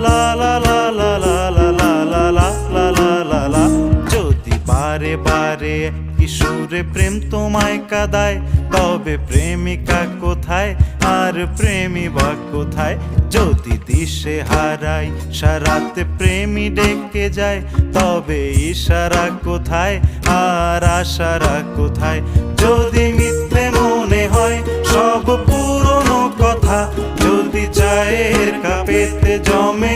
লা লা লা লা লা লা লা লা লা লা লা লা লা। যদি বারে বারে কিশোরে প্রেম তোমায় কাঁদায়, তবে প্রেমিকা কোথায় আর প্রেমী বা কোথায়? যদি দিশে হারাই সারাতে প্রেমী ডেকে যায়, তবে ইশারা কোথায় আর আশারা কোথায়? যদি মিথ্যে মনে হয় সব পুরনো কথা, যদি চায়ের কাপেতে জমে